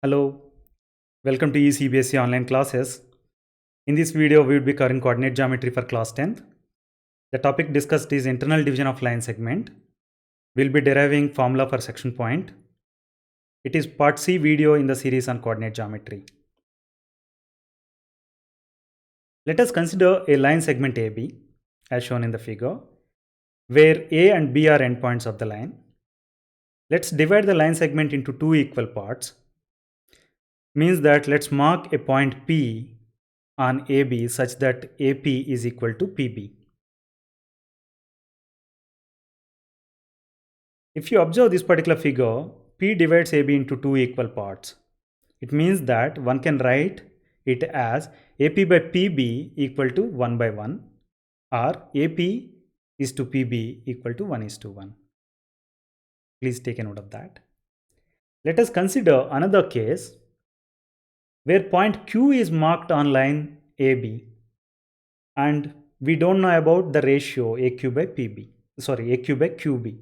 Hello, welcome to eCBSE online classes. In this video, we will be covering coordinate geometry for class 10th. The topic discussed is internal division of line segment. We will be deriving formula for section point. It is part C video in the series on coordinate geometry. Let us consider a line segment AB as shown in the figure, where A and B are endpoints of the line. Let's divide the line segment into two equal parts. Means that let's mark a point P on AB such that AP is equal to PB. If you observe this particular figure, P divides AB into two equal parts. It means that one can write it as AP by PB equal to 1 by 1 or AP is to PB equal to 1 is to 1. Please take a note of that. Let us consider another case where point Q is marked on line AB and we don't know about the ratio AQ by QB.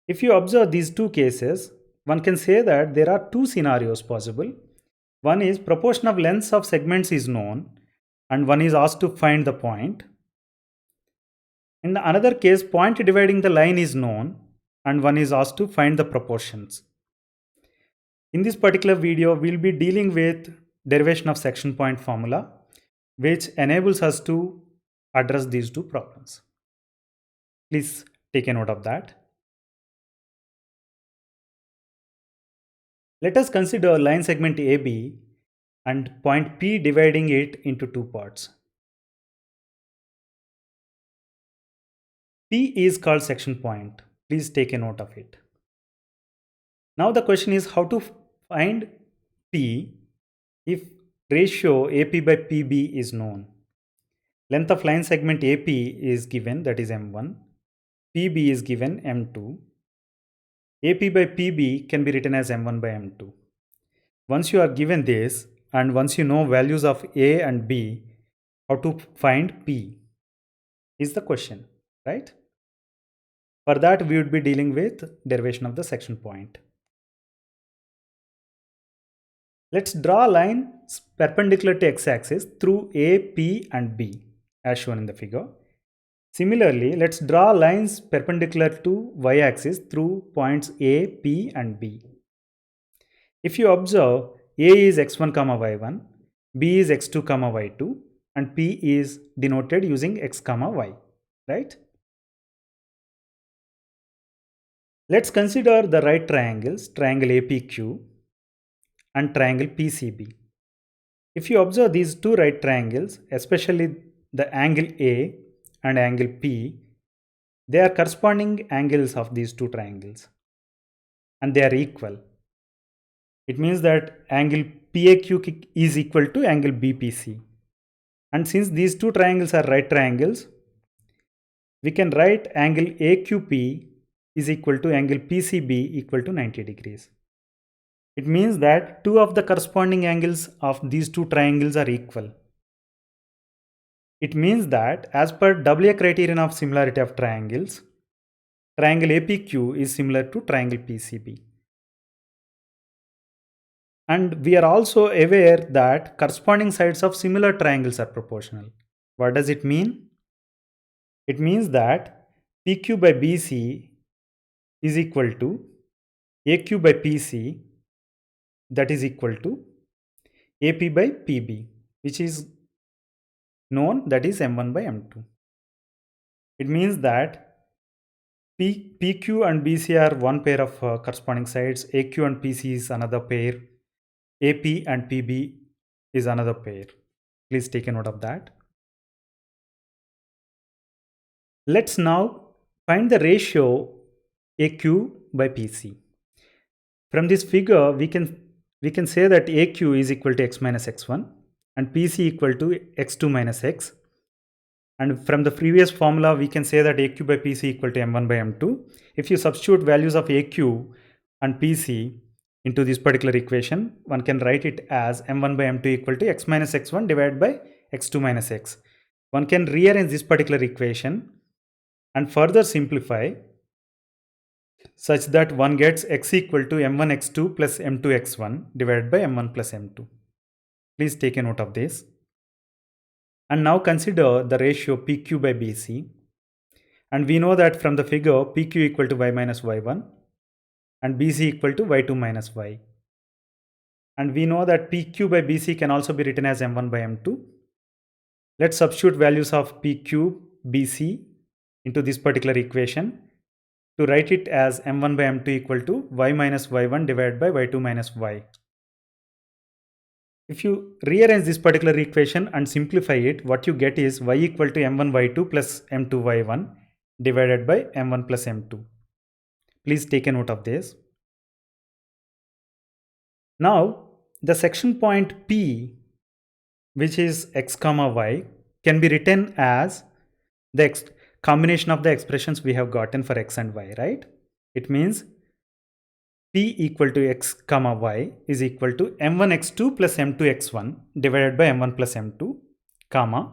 If you observe these two cases, one can say that there are two scenarios possible. One is proportion of lengths of segments is known and one is asked to find the point. In another case, point dividing the line is known and one is asked to find the proportions. In this particular video, we'll be dealing with derivation of section point formula, which enables us to address these two problems. Please take a note of that. Let us consider line segment AB and point P dividing it into two parts. P is called section point. Please take a note of it. Now the question is how to find P if ratio AP by PB is known. Length of line segment AP is given, that is M1. PB is given, M2. AP by PB can be written as M1 by M2. Once you are given this and once you know values of A and B, how to find P is the question, right? For that, we would be dealing with derivation of the section point. Let's draw a line perpendicular to x-axis through A, P and B as shown in the figure. Similarly, let's draw lines perpendicular to y-axis through points A, P and B. If you observe, A is x1, y1, B is x2, y2 and P is denoted using x, y, right? Let's consider the right triangles, triangle APQ and triangle PCB. If you observe these two right triangles, especially the angle A and angle P, they are corresponding angles of these two triangles and they are equal. It means that angle PAQ is equal to angle BPC. And since these two triangles are right triangles, we can write angle AQP is equal to angle PCB equal to 90 degrees. It means that two of the corresponding angles of these two triangles are equal. It means that as per WA criterion of similarity of triangles, triangle APQ is similar to triangle PCB. And we are also aware that corresponding sides of similar triangles are proportional. What does it mean? It means that PQ by BC is equal to AQ by PC, that is equal to AP by PB, which is known, that is M1 by M2. It means that PQ and BC are one pair of corresponding sides, AQ and PC is another pair, AP and PB is another pair. Please take a note of that. Let's now find the ratio AQ by PC. From this figure, we can say that AQ is equal to x minus x1 and PC equal to x2 minus x. And from the previous formula, we can say that AQ by PC equal to M1 by M2. If you substitute values of AQ and PC into this particular equation, one can write it as M1 by M2 equal to x minus x1 divided by x2 minus x. One can rearrange this particular equation and further simplify such that one gets x equal to m1 x2 plus m2 x1 divided by m1 plus m2. Please take a note of this. And now consider the ratio PQ by BC. And we know that from the figure PQ equal to y minus y1 and BC equal to y2 minus y. And we know that PQ by BC can also be written as m1 by m2. Let's substitute values of PQ, BC into this particular equation to write it as m1 by m2 equal to y minus y1 divided by y2 minus y. If you rearrange this particular equation and simplify it, what you get is y equal to m1 y2 plus m2 y1 divided by m1 plus m2. Please take a note of this. Now, the section point P, which is x comma y, can be written as the combination of the expressions we have gotten for x and y, right? It means P equal to x comma y is equal to m1 x2 plus m2 x1 divided by m1 plus m2, comma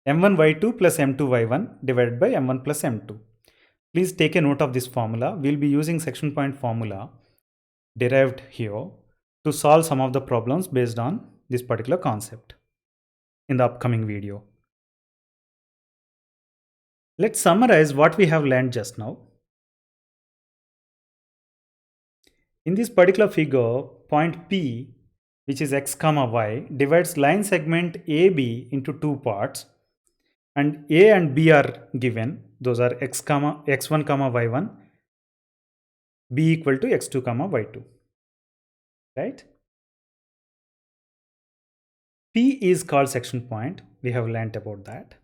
m1 y2 plus m2 y1 divided by m1 plus m2. Please take a note of this formula. We'll be using section point formula derived here to solve some of the problems based on this particular concept in the upcoming video. Let's summarize what we have learned just now. In this particular figure, point P, which is x comma y, divides line segment AB into two parts, and A and B are given. Those are x1 comma y1, B equal to x2 comma y2, right? P is called section point. We have learnt about that.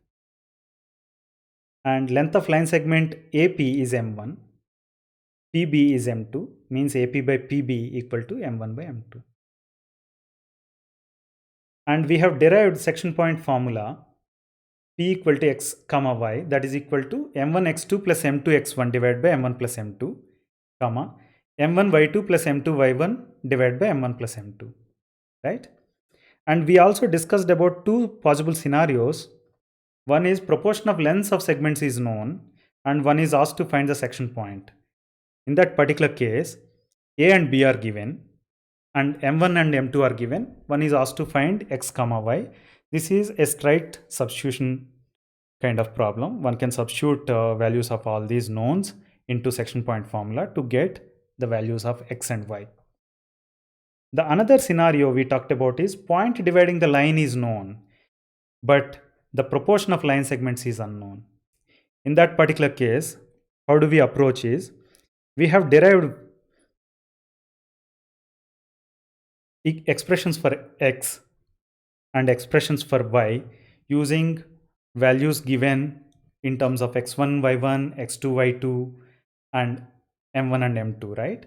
And length of line segment AP is m1. PB is m2, means AP by PB equal to m1 by m2. And we have derived section point formula P equal to x comma y, that is equal to m1 x2 plus m2 x1 divided by m1 plus m2, comma m1 y2 plus m2 y1 divided by m1 plus m2, right? And we also discussed about two possible scenarios. One is proportion of lengths of segments is known, and one is asked to find the section point. In that particular case, A and B are given, and m1 and m2 are given. One is asked to find x comma y. This is a straight substitution kind of problem. One can substitute values of all these knowns into section point formula to get the values of x and y. The another scenario we talked about is point dividing the line is known, but the proportion of line segments is unknown. In that particular case, how do we approach is, we have derived expressions for x and expressions for y using values given in terms of x1 y1, x2 y2, and m1 and m2, right?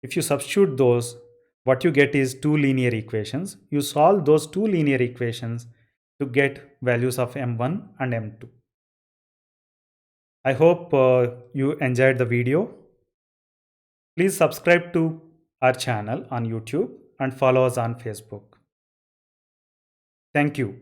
If you substitute those, what you get is two linear equations. You solve those two linear equations to get values of m1 and m2. I hope you enjoyed the video. Please subscribe to our channel on YouTube and follow us on Facebook. Thank you.